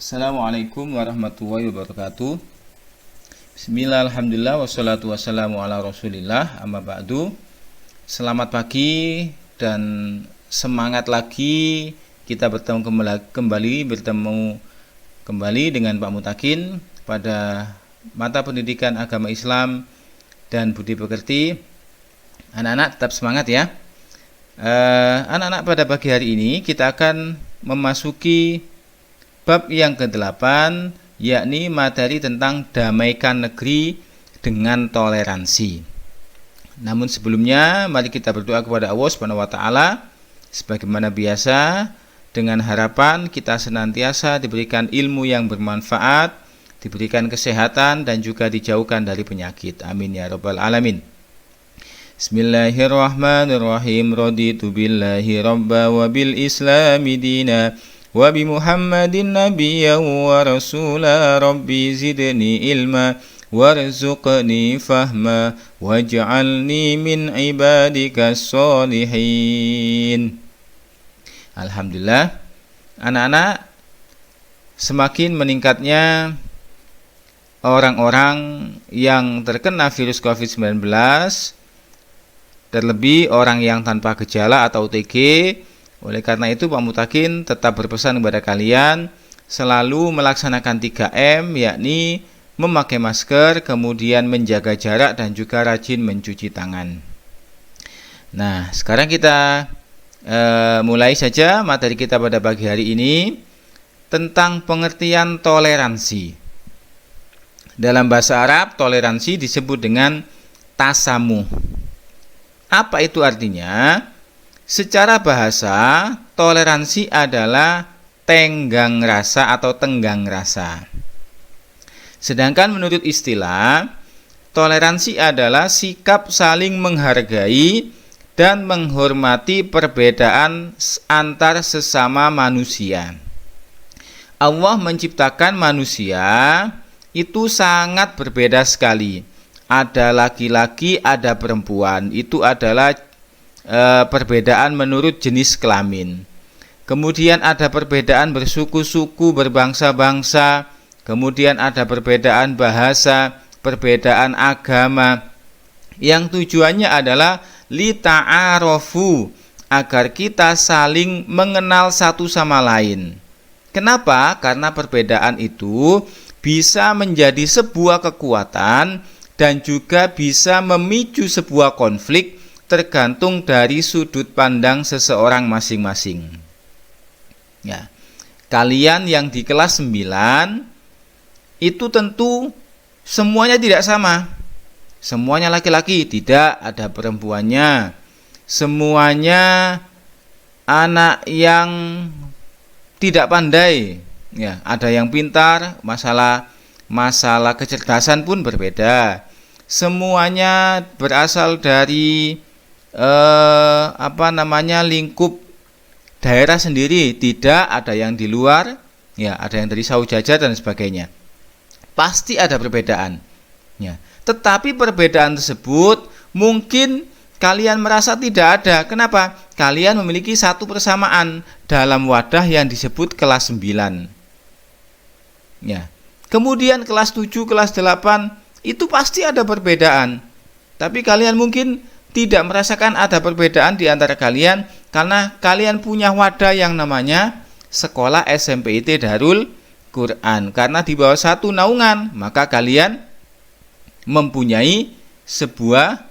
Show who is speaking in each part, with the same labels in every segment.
Speaker 1: Assalamualaikum warahmatullahi wabarakatuh. Bismillah, alhamdulillah, wassalatu wassalamu ala rasulillah, amma ba'du. Selamat pagi dan semangat lagi kita bertemu kembali dengan Pak Mutakin pada mata pendidikan agama Islam dan budi pekerti. Anak-anak tetap semangat ya. Anak-anak, pada pagi hari ini kita akan memasuki bab yang ke-8, yakni materi tentang damaikan negeri dengan toleransi. Namun sebelumnya, mari kita berdoa kepada Allah Subhanahu wa taala sebagaimana biasa, dengan harapan kita senantiasa diberikan ilmu yang bermanfaat, diberikan kesehatan dan juga dijauhkan dari penyakit. Amin ya rabbal alamin. Bismillahirrahmanirrahim. Raditu billahi rabba wa bil islami dina wa bi Muhammadin nabiyyan wa rasula. Rabbi zidni ilma warzuqni fahma waj'alni min ibadika sholihin. Alhamdulillah, anak-anak, semakin meningkatnya orang-orang yang terkena virus COVID-19, terlebih orang yang tanpa gejala atau OTG. Oleh karena itu, Pak Mutakin tetap berpesan kepada kalian selalu melaksanakan 3M, yakni memakai masker, kemudian menjaga jarak dan juga rajin mencuci tangan. Nah, sekarang kita mulai saja materi kita pada pagi hari ini tentang pengertian toleransi. Dalam bahasa Arab, toleransi disebut dengan tasamuh. Apa itu artinya? Secara bahasa, toleransi adalah tenggang rasa atau tenggang rasa. Sedangkan menurut istilah, toleransi adalah sikap saling menghargai dan menghormati perbedaan antar sesama manusia. Allah menciptakan manusia itu sangat berbeda sekali. Ada laki-laki, ada perempuan. Itu adalah perbedaan menurut jenis kelamin. Kemudian ada perbedaan bersuku-suku, berbangsa-bangsa. Kemudian ada perbedaan bahasa, perbedaan agama. Yang tujuannya adalah lita'arofu, agar kita saling mengenal satu sama lain. Kenapa? Karena perbedaan itu bisa menjadi sebuah kekuatan dan juga bisa memicu sebuah konflik, tergantung dari sudut pandang seseorang masing-masing. Ya. Kalian yang di kelas 9 itu tentu semuanya tidak sama. Semuanya laki-laki, tidak ada perempuannya. Semuanya anak yang tidak pandai. Ya, ada yang pintar, masalah kecerdasan pun berbeda. Semuanya berasal dari lingkup daerah sendiri, tidak ada yang di luar, ya, ada yang dari Saujajar dan sebagainya. Pasti ada perbedaan. Ya. Tetapi perbedaan tersebut mungkin kalian merasa tidak ada. Kenapa? Kalian memiliki satu persamaan dalam wadah yang disebut kelas 9. Ya. Kemudian kelas 7, kelas 8 itu pasti ada perbedaan. Tapi kalian mungkin tidak merasakan ada perbedaan di antara kalian karena kalian punya wadah yang namanya Sekolah SMPIT Darul Quran. Karena di bawah satu naungan, maka kalian mempunyai sebuah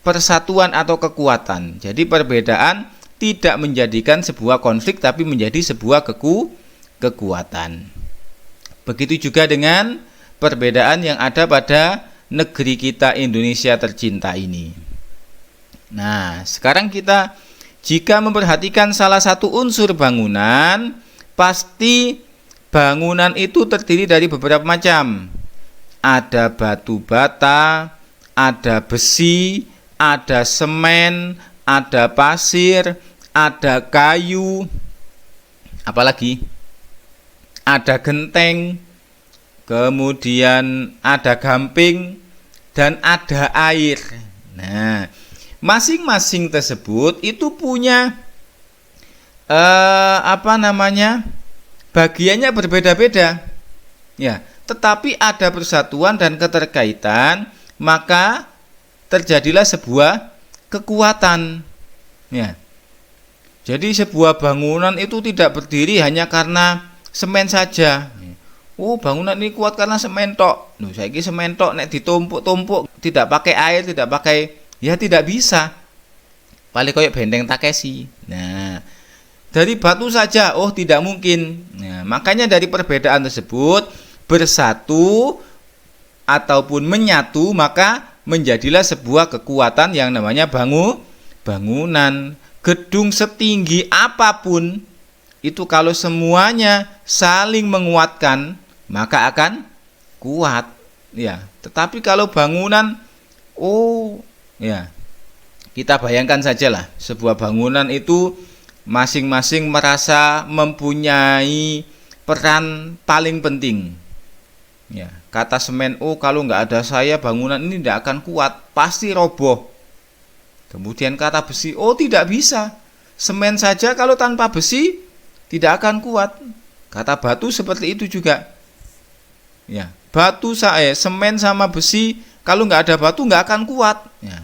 Speaker 1: persatuan atau kekuatan. Jadi perbedaan tidak menjadikan sebuah konflik, tapi menjadi sebuah kekuatan. Begitu juga dengan perbedaan yang ada pada negeri kita Indonesia tercinta ini. Nah, sekarang kita jika memperhatikan salah satu unsur bangunan, pasti bangunan itu terdiri dari beberapa macam. Ada batu bata, ada besi, ada semen, ada pasir, ada kayu, apalagi ada genteng, kemudian ada gamping, dan ada air. Nah, masing-masing tersebut itu punya bagiannya berbeda-beda. Ya, tetapi ada persatuan dan keterkaitan, maka terjadilah sebuah kekuatan. Ya. Jadi sebuah bangunan itu tidak berdiri hanya karena semen saja. Oh, bangunan ini kuat karena semen tok. Loh, saiki semen tok nek ditumpuk-tumpuk tidak pakai air, tidak pakai, ya tidak bisa. Paling koyok benteng Takeshi. Nah, dari batu saja, oh tidak mungkin. Nah, makanya dari perbedaan tersebut bersatu ataupun menyatu, maka menjadilah sebuah kekuatan yang namanya bangunan. Gedung setinggi apapun itu kalau semuanya saling menguatkan, maka akan kuat. Ya, tetapi kalau bangunan, oh ya, kita bayangkan sajalah sebuah bangunan itu masing-masing merasa mempunyai peran paling penting. Ya, kata semen, oh kalau nggak ada saya bangunan ini tidak akan kuat, pasti roboh. Kemudian kata besi, oh tidak bisa, semen saja kalau tanpa besi tidak akan kuat. Kata batu seperti itu juga. Ya, semen sama besi kalau nggak ada batu nggak akan kuat. Ya.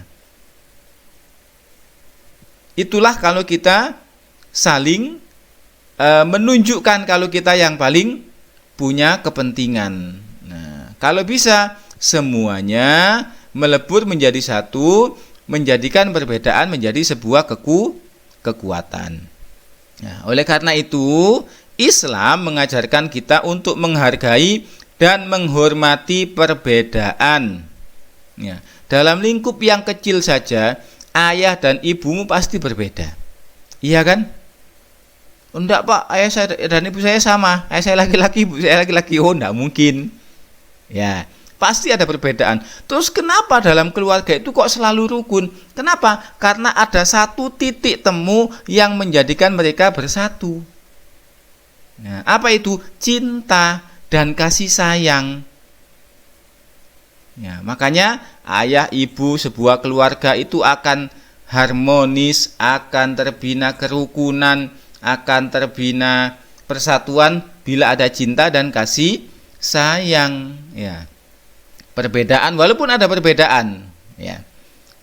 Speaker 1: Itulah kalau kita saling menunjukkan kalau kita yang paling punya kepentingan. Nah, kalau bisa semuanya melebur menjadi satu, menjadikan perbedaan menjadi sebuah kekuatan. Nah, oleh karena itu, Islam mengajarkan kita untuk menghargai dan menghormati perbedaan. Ya, dalam lingkup yang kecil saja, ayah dan ibumu pasti berbeda. Iya kan? Enggak Pak, ayah saya dan ibu saya sama. Ayah saya laki-laki, ibu saya laki-laki. Oh, enggak mungkin. Ya, pasti ada perbedaan. Terus kenapa dalam keluarga itu kok selalu rukun? Kenapa? Karena ada satu titik temu yang menjadikan mereka bersatu. Nah, apa itu? Cinta dan kasih sayang. Ya, makanya ayah, ibu, sebuah keluarga itu akan harmonis, akan terbina kerukunan, akan terbina persatuan bila ada cinta dan kasih sayang. Ya. Perbedaan, walaupun ada perbedaan, ya.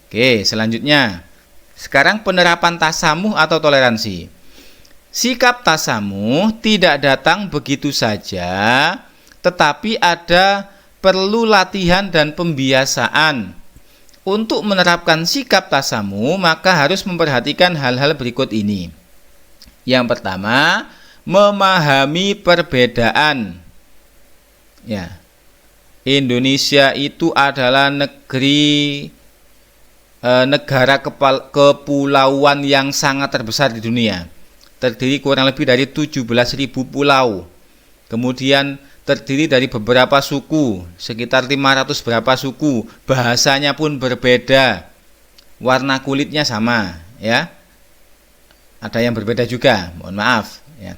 Speaker 1: Oke, selanjutnya. Sekarang penerapan tasamuh atau toleransi. Sikap tasamuh tidak datang begitu saja, tetapi ada perlu latihan dan pembiasaan. Untuk menerapkan sikap tasamuh, maka harus memperhatikan hal-hal berikut ini. Yang pertama, memahami perbedaan. Ya. Indonesia itu adalah negara kepulauan yang sangat terbesar di dunia. Terdiri kurang lebih dari 17.000 pulau. Kemudian terdiri dari beberapa suku, sekitar 500 berapa suku. Bahasanya pun berbeda. Warna kulitnya sama, ya. Ada yang berbeda juga, mohon maaf, ya.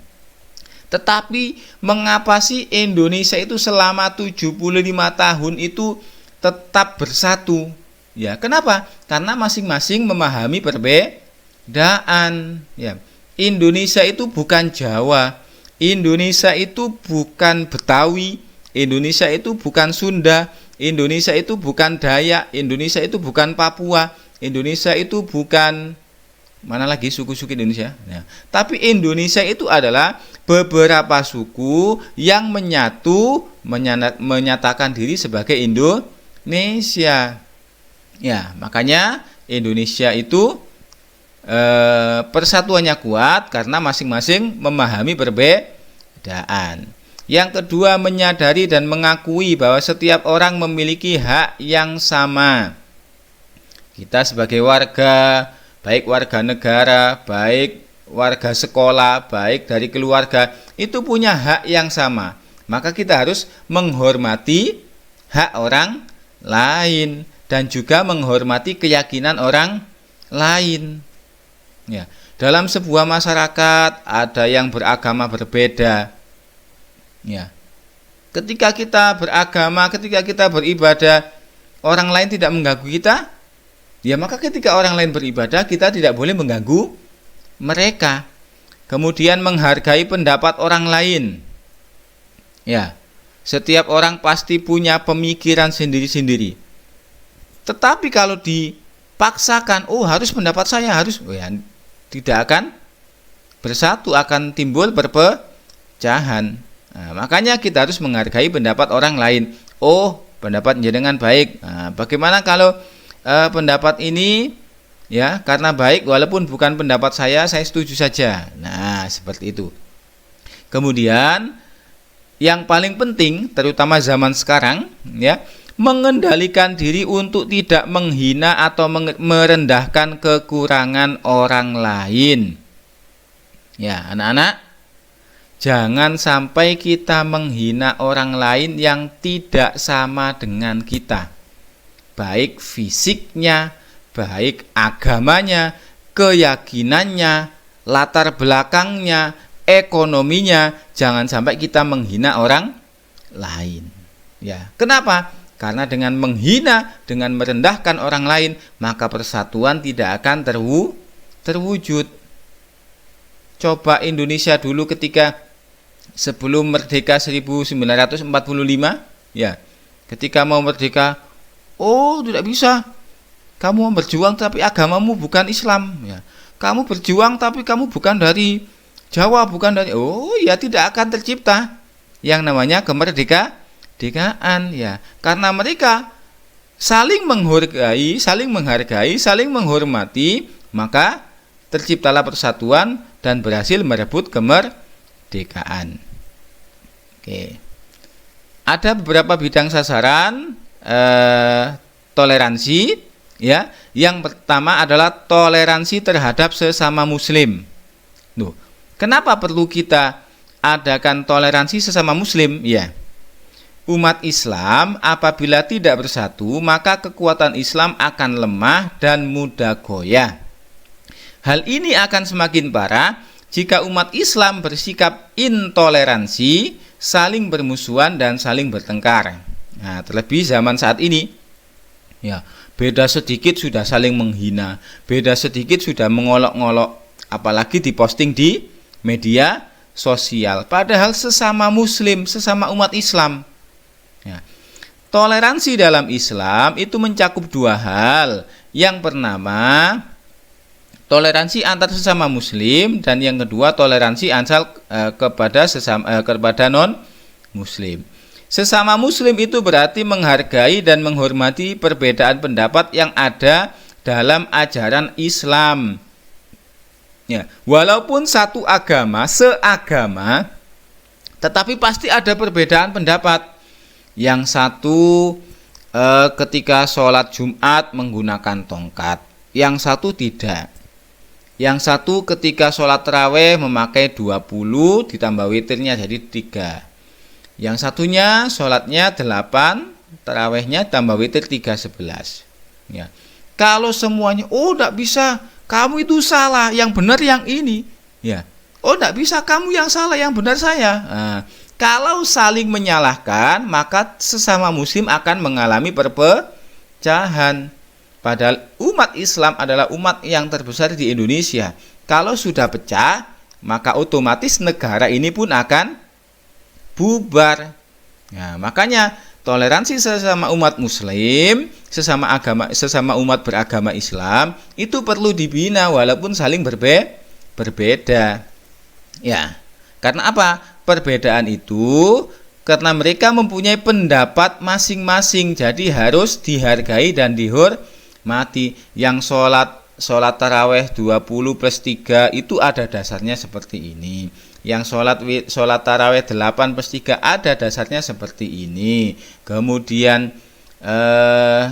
Speaker 1: Tetapi mengapa sih Indonesia itu selama 75 tahun itu tetap bersatu? Ya, kenapa? Karena masing-masing memahami perbedaan. Ya. Indonesia itu bukan Jawa, Indonesia itu bukan Betawi, Indonesia itu bukan Sunda, Indonesia itu bukan Dayak, Indonesia itu bukan Papua, Indonesia itu bukan mana lagi suku-suku Indonesia. Ya. Tapi Indonesia itu adalah beberapa suku yang menyatakan diri sebagai Indonesia. Ya, makanya Indonesia itu persatuannya kuat karena masing-masing memahami perbedaan. Yang kedua, menyadari dan mengakui bahwa setiap orang memiliki hak yang sama. Kita sebagai warga, baik warga negara, baik warga sekolah, baik dari keluarga, itu punya hak yang sama. Maka kita harus menghormati hak orang lain dan juga menghormati keyakinan orang lain. Ya, dalam sebuah masyarakat ada yang beragama berbeda. Ya. Ketika kita beragama, ketika kita beribadah, orang lain tidak mengganggu kita, ya maka ketika orang lain beribadah, kita tidak boleh mengganggu mereka. Kemudian menghargai pendapat orang lain. Ya, setiap orang pasti punya pemikiran sendiri-sendiri. Tetapi kalau dipaksakan, oh harus pendapat saya harus, oh ya, tidak akan bersatu, akan timbul perpecahan. Nah, makanya kita harus menghargai pendapat orang lain. Oh, pendapat jenengan baik. Nah, bagaimana kalau pendapat ini ya karena baik walaupun bukan pendapat saya setuju saja. Nah, seperti itu. Kemudian yang paling penting terutama zaman sekarang ya, mengendalikan diri untuk tidak menghina atau merendahkan kekurangan orang lain. Ya, anak-anak, jangan sampai kita menghina orang lain yang tidak sama dengan kita. Baik fisiknya, baik agamanya, keyakinannya, latar belakangnya, ekonominya, jangan sampai kita menghina orang lain. Ya, kenapa? Karena dengan menghina, dengan merendahkan orang lain, maka persatuan tidak akan terwujud. Coba Indonesia dulu ketika sebelum merdeka 1945, ya, ketika mau merdeka, oh tidak bisa, kamu berjuang tapi agamamu bukan Islam, ya. Kamu berjuang tapi kamu bukan dari Jawa, bukan dari, oh ya, tidak akan tercipta yang namanya kemerdekaan, ya, karena mereka saling menghargai, saling menghormati, maka terciptalah persatuan dan berhasil merebut kemerdekaan. Oke, ada beberapa bidang sasaran toleransi, ya. Yang pertama adalah toleransi terhadap sesama Muslim. Loh, kenapa perlu kita adakan toleransi sesama Muslim? Ya, umat Islam apabila tidak bersatu, maka kekuatan Islam akan lemah dan mudah goyah. Hal ini akan semakin parah jika umat Islam bersikap intoleransi, saling bermusuhan dan saling bertengkar. Nah, terlebih zaman saat ini, ya, beda sedikit sudah saling menghina, beda sedikit sudah mengolok-ngolok, apalagi diposting di media sosial. Padahal sesama Muslim, sesama umat Islam. Ya. Toleransi dalam Islam itu mencakup dua hal. Yang pertama, toleransi antar sesama Muslim, dan yang kedua toleransi antar kepada non Muslim. Sesama Muslim itu berarti menghargai dan menghormati perbedaan pendapat yang ada dalam ajaran Islam. Ya, walaupun satu agama, seagama, tetapi pasti ada perbedaan pendapat. Yang satu ketika sholat Jumat menggunakan tongkat, yang satu tidak. Yang satu ketika sholat taraweh memakai 20 ditambah witirnya jadi 3. Yang satunya sholatnya 8, tarawehnya tambah witir 3:11. Ya. Kalau semuanya, oh tidak bisa, kamu itu salah, yang benar yang ini. Ya. Oh tidak bisa, kamu yang salah, yang benar saya. Nah, kalau saling menyalahkan, maka sesama Muslim akan mengalami perpecahan. Padahal umat Islam adalah umat yang terbesar di Indonesia. Kalau sudah pecah, maka otomatis negara ini pun akan bubar. Nah, makanya toleransi sesama umat Muslim, sesama umat beragama Islam itu perlu dibina walaupun saling berbeda. Ya, karena apa? Perbedaan itu karena mereka mempunyai pendapat masing-masing, jadi harus dihargai dan dihormati. Yang sholat taraweh 20 plus 3 itu ada dasarnya seperti ini. Yang sholat taraweh 8 plus 3 ada dasarnya seperti ini. Kemudian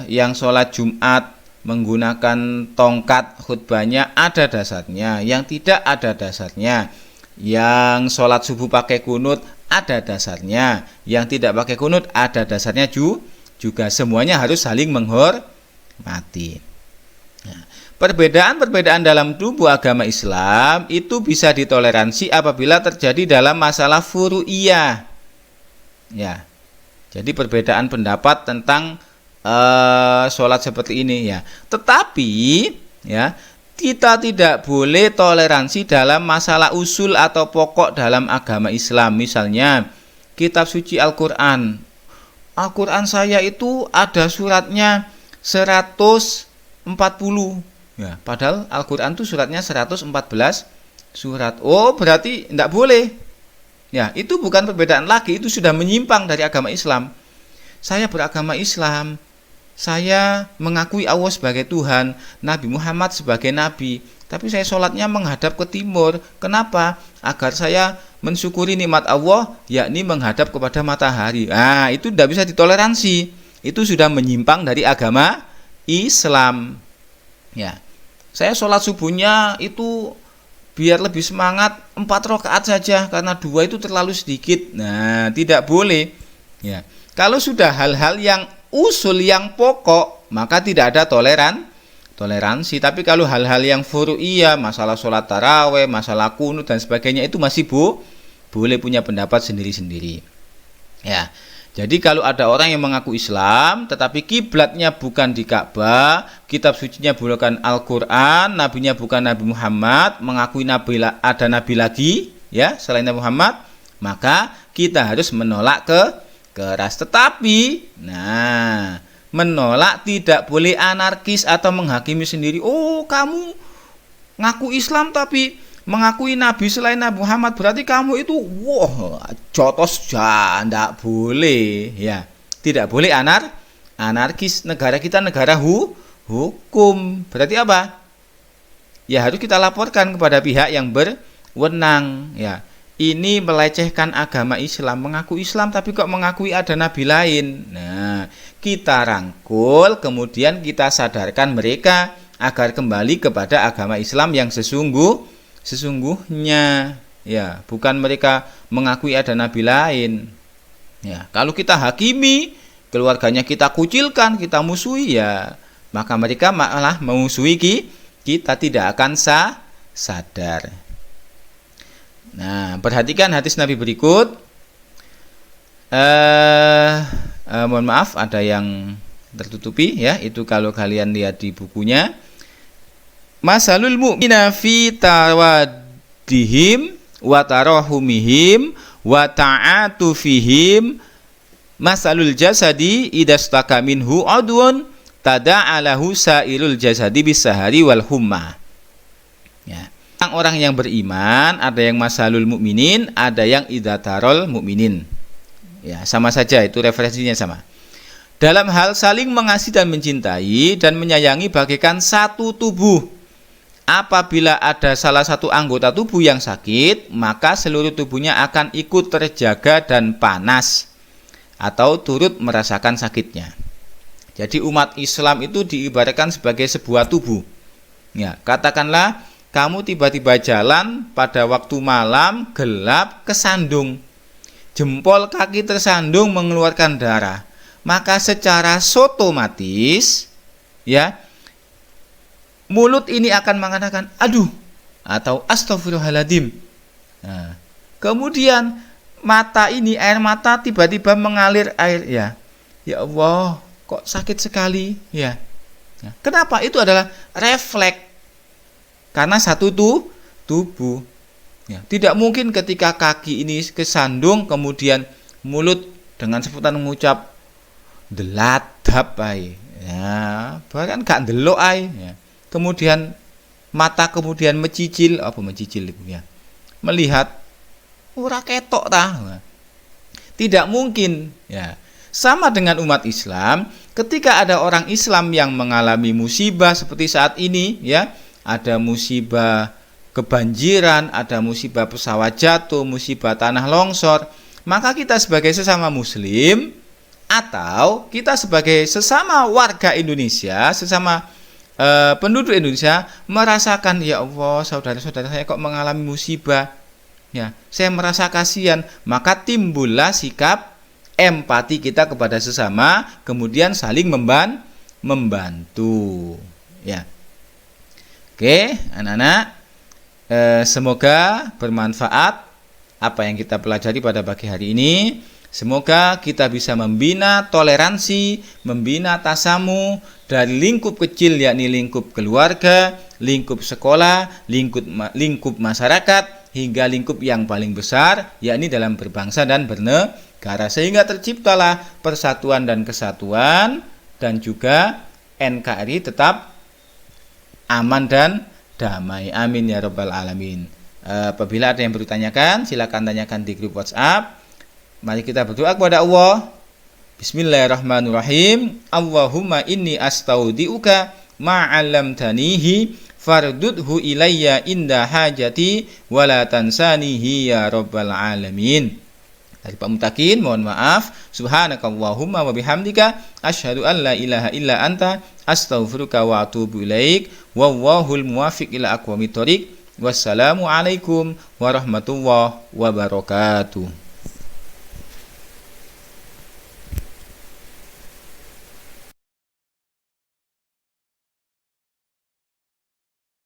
Speaker 1: yang sholat Jumat menggunakan tongkat khutbahnya ada dasarnya. Yang tidak ada dasarnya. Yang sholat subuh pakai kunut ada dasarnya. Yang tidak pakai kunut ada dasarnya juga. Semuanya harus saling menghormati. Nah, perbedaan-perbedaan dalam tubuh agama Islam itu bisa ditoleransi apabila terjadi dalam masalah furu'iyah. Ya. Jadi perbedaan pendapat tentang sholat seperti ini ya. Tetapi ya, kita tidak boleh toleransi dalam masalah usul atau pokok dalam agama Islam. Misalnya kitab suci Al-Quran. Al-Quran saya itu ada suratnya 140. Ya, padahal Al-Quran itu suratnya 114 surat. Oh, berarti tidak boleh. Ya, itu bukan perbedaan lagi, itu sudah menyimpang dari agama Islam. Saya beragama Islam, saya mengakui Allah sebagai Tuhan, Nabi Muhammad sebagai Nabi, tapi saya sholatnya menghadap ke timur. Kenapa? Agar saya mensyukuri nikmat Allah, yakni menghadap kepada matahari. Nah, itu tidak bisa ditoleransi. Itu sudah menyimpang dari agama Islam. Ya, saya sholat subuhnya itu biar lebih semangat 4 rakaat saja, karena 2 itu terlalu sedikit. Nah, tidak boleh. Ya, kalau sudah hal-hal yang usul yang pokok, maka tidak ada toleransi. Tapi kalau hal-hal yang furu'iyah, masalah sholat taraweh, masalah kunut dan sebagainya, itu masih boleh punya pendapat sendiri-sendiri. Ya, jadi kalau ada orang yang mengaku Islam tetapi kiblatnya bukan di Ka'bah, kitab sucinya bukan Al-Quran, nabinya bukan Nabi Muhammad, mengakui ada nabi lagi ya selain Nabi Muhammad, maka kita harus menolak keras. Tetapi menolak tidak boleh anarkis atau menghakimi sendiri. Oh, kamu ngaku Islam tapi mengakui nabi selain Nabi Muhammad, berarti kamu itu jotos, tidak boleh. Ya, tidak boleh anarkis. Negara kita negara hukum. Berarti apa? Ya, harus kita laporkan kepada pihak yang berwenang. Ya, ini melecehkan agama Islam, mengaku Islam tapi kok mengakui ada nabi lain. Nah, kita rangkul, kemudian kita sadarkan mereka agar kembali kepada agama Islam yang sesungguhnya. Ya, bukan mereka mengakui ada nabi lain. Ya, kalau kita hakimi, keluarganya kita kucilkan, kita musuhi, ya maka mereka malah memusuhi kita, tidak akan sadar. Nah, perhatikan hadis Nabi berikut. Mohon maaf, ada yang tertutupi ya. Itu kalau kalian lihat di bukunya. Masalul mu'mina fi tawaddihim wa tarahumihim wa ta'atufihim masalul jasadi idastaka minhu adwun tada'alahu sairul jasadi bisahari wal humma. Ya. Orang yang beriman, ada yang masalul mukminin, ada yang idatarol mukminin. Ya, sama saja, itu referensinya sama. Dalam hal saling mengasihi dan mencintai dan menyayangi bagaikan satu tubuh. Apabila ada salah satu anggota tubuh yang sakit, maka seluruh tubuhnya akan ikut terjaga dan panas atau turut merasakan sakitnya. Jadi umat Islam itu diibaratkan sebagai sebuah tubuh. Ya, katakanlah kamu tiba-tiba jalan pada waktu malam, gelap, kesandung. Jempol kaki tersandung mengeluarkan darah. Maka secara otomatis ya, mulut ini akan mengatakan aduh atau astagfirullahaladzim. Nah, kemudian mata ini, air mata tiba-tiba mengalir air, ya. Ya Allah, kok sakit sekali ya. Kenapa? Itu adalah refleks. Karena satu tubuh. Ya, tidak mungkin ketika kaki ini kesandung kemudian mulut dengan sebutan mengucap deladap ai. Ya, bahkan gak ndelok ai. Ya. Kemudian mata kemudian mencicil itu ya. Melihat ora ketok ta. Tidak mungkin ya. Sama dengan umat Islam, ketika ada orang Islam yang mengalami musibah seperti saat ini ya, ada musibah kebanjiran, ada musibah pesawat jatuh, musibah tanah longsor, maka kita sebagai sesama muslim atau kita sebagai sesama warga Indonesia, sesama penduduk Indonesia merasakan, ya Allah, saudara-saudara saya kok mengalami musibah. Ya, saya merasa kasihan, maka timbullah sikap empati kita kepada sesama, kemudian saling membantu. Ya. Oke, anak-anak, semoga bermanfaat apa yang kita pelajari pada pagi hari ini. Semoga kita bisa membina toleransi, membina tasamu dari lingkup kecil, yakni lingkup keluarga, lingkup sekolah, lingkup masyarakat, hingga lingkup yang paling besar, yakni dalam berbangsa dan negara, sehingga terciptalah persatuan dan kesatuan, dan juga NKRI tetap aman dan damai. Amin ya rabbal alamin. Apabila ada yang bertanyakan, silakan tanyakan di grup WhatsApp. Mari kita berdoa kepada Allah. Bismillahirrahmanirrahim. Allahumma inni astaudiuka ma'allamtanihi fardudhu ilayya inda hajati wala tansanihi ya rabbal alamin. Dari Pak Mutakin, mohon maaf. Subhanakallahumma wa bihamdika asyhadu an la ilaha illa anta astaghfiruka wa atubu ilaik. Wallahul muwaffiq ila aqwamit thoriq. Wassalamu alaikum warahmatullahi wabarakatuh.